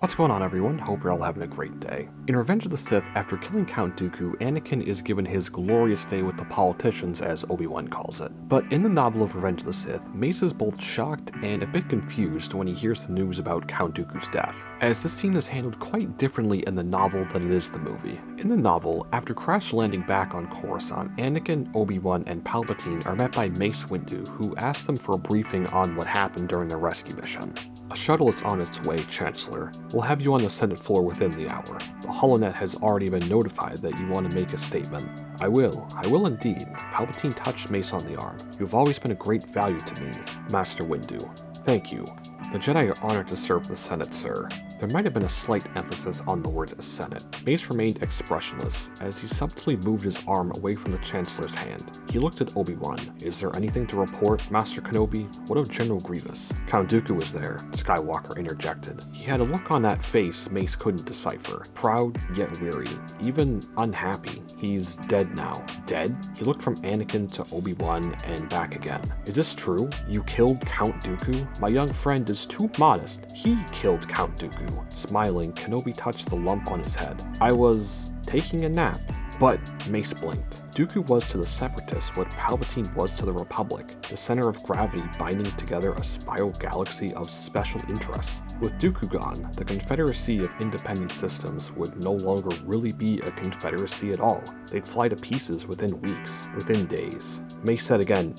What's going on, everyone? Hope you're all having a great day. In Revenge of the Sith, after killing Count Dooku, Anakin is given his glorious day with the politicians, as Obi-Wan calls it. But in the novel of Revenge of the Sith, Mace is both shocked and a bit confused when he hears the news about Count Dooku's death, as this scene is handled quite differently in the novel than it is the movie. In the novel, after crash landing back on Coruscant, Anakin, Obi-Wan, and Palpatine are met by Mace Windu, who asks them for a briefing on what happened during their rescue mission. A shuttle is on its way, Chancellor. We'll have you on the Senate floor within the hour. The HoloNet has already been notified that you want to make a statement. I will indeed. Palpatine touched Mace on the arm. You've always been a great value to me, Master Windu. Thank you. The Jedi are honored to serve the Senate, sir. There might have been a slight emphasis on the word Senate. Mace remained expressionless as he subtly moved his arm away from the Chancellor's hand. He looked at Obi-Wan. Is there anything to report, Master Kenobi? What of General Grievous? Count Dooku was there, Skywalker interjected. He had a look on that face Mace couldn't decipher. Proud, yet weary. Even unhappy. He's dead now. Dead? He looked from Anakin to Obi-Wan and back again. Is this true? You killed Count Dooku? My young friend is too modest. He killed Count Dooku. Smiling, Kenobi touched the lump on his head. I was taking a nap. But Mace blinked. Dooku was to the Separatists what Palpatine was to the Republic, the center of gravity binding together a spiral galaxy of special interests. With Dooku gone, the Confederacy of Independent Systems would no longer really be a confederacy at all. They'd fly to pieces within weeks, within days. Mace said again,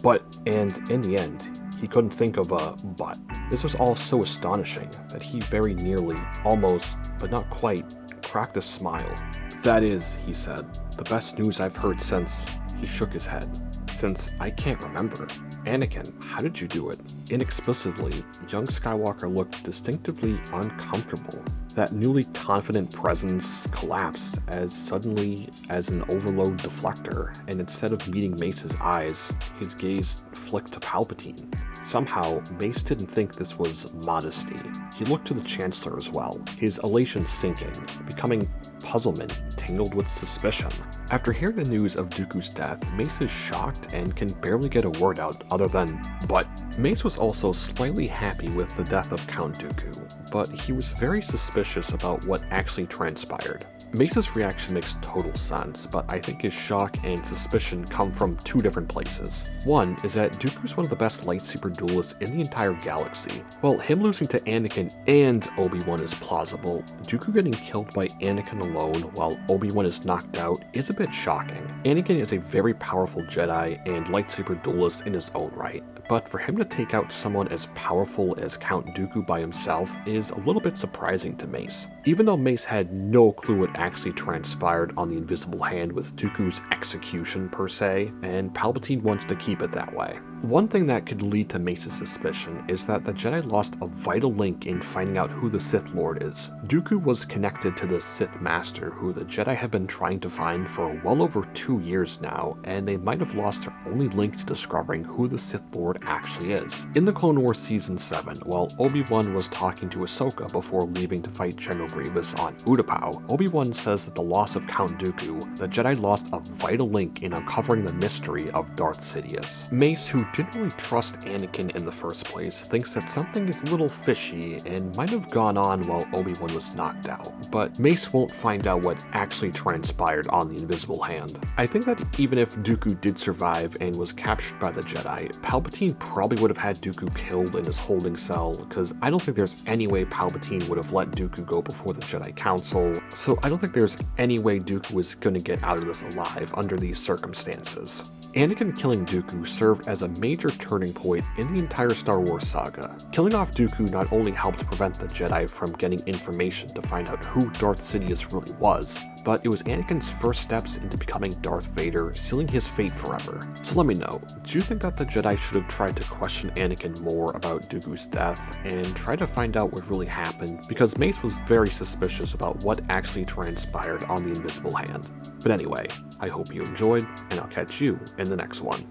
and in the end, he couldn't think of a but. This was all so astonishing that he very nearly, almost, but not quite, cracked a smile. That is, he said, the best news I've heard since... He shook his head. Since I can't remember. Anakin, how did you do it? Inexplicably, young Skywalker looked distinctively uncomfortable. That newly confident presence collapsed as suddenly as an overload deflector, and instead of meeting Mace's eyes, his gaze flicked to Palpatine. Somehow, Mace didn't think this was modesty. He looked to the Chancellor as well, his elation sinking, becoming puzzlement tangled with suspicion. After hearing the news of Dooku's death, Mace is shocked and can barely get a word out other than, but. Mace was also slightly happy with the death of Count Dooku, but he was very suspicious about what actually transpired. Mace's reaction makes total sense, but I think his shock and suspicion come from two different places. One is that Dooku's one of the best lightsaber duelists in the entire galaxy. While him losing to Anakin and Obi-Wan is plausible, Dooku getting killed by Anakin alone while Obi-Wan is knocked out is a bit shocking. Anakin is a very powerful Jedi and lightsaber duelist in his own right, but for him to take out someone as powerful as Count Dooku by himself is a little bit surprising to Mace. Even though Mace had no clue what actually transpired on the Invisible Hand with Dooku's execution per se, and Palpatine wanted to keep it that way. One thing that could lead to Mace's suspicion is that the Jedi lost a vital link in finding out who the Sith Lord is. Dooku was connected to the Sith Master, who the Jedi have been trying to find for well over 2 years now, and they might have lost their only link to discovering who the Sith Lord actually is. In the Clone Wars Season 7, while Obi-Wan was talking to Ahsoka before leaving to fight General Grievous on Utapau, Obi-Wan says that the loss of Count Dooku, the Jedi lost a vital link in uncovering the mystery of Darth Sidious. Mace, who didn't really trust Anakin in the first place, thinks that something is a little fishy and might have gone on while Obi-Wan was knocked out, but Mace won't find out what actually transpired on the Invisible Hand. I think that even if Dooku did survive and was captured by the Jedi, Palpatine probably would have had Dooku killed in his holding cell, because I don't think there's any way Palpatine would have let Dooku go before the Jedi Council, so I don't think there's any way Dooku was going to get out of this alive under these circumstances. Anakin killing Dooku served as a major turning point in the entire Star Wars saga. Killing off Dooku not only helped prevent the Jedi from getting information to find out who Darth Sidious really was, but it was Anakin's first steps into becoming Darth Vader, sealing his fate forever. So let me know, do you think that the Jedi should have tried to question Anakin more about Dooku's death and try to find out what really happened? Because Mace was very suspicious about what actually transpired on the Invisible Hand. But anyway, I hope you enjoyed, and I'll catch you in the next one.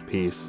Peace.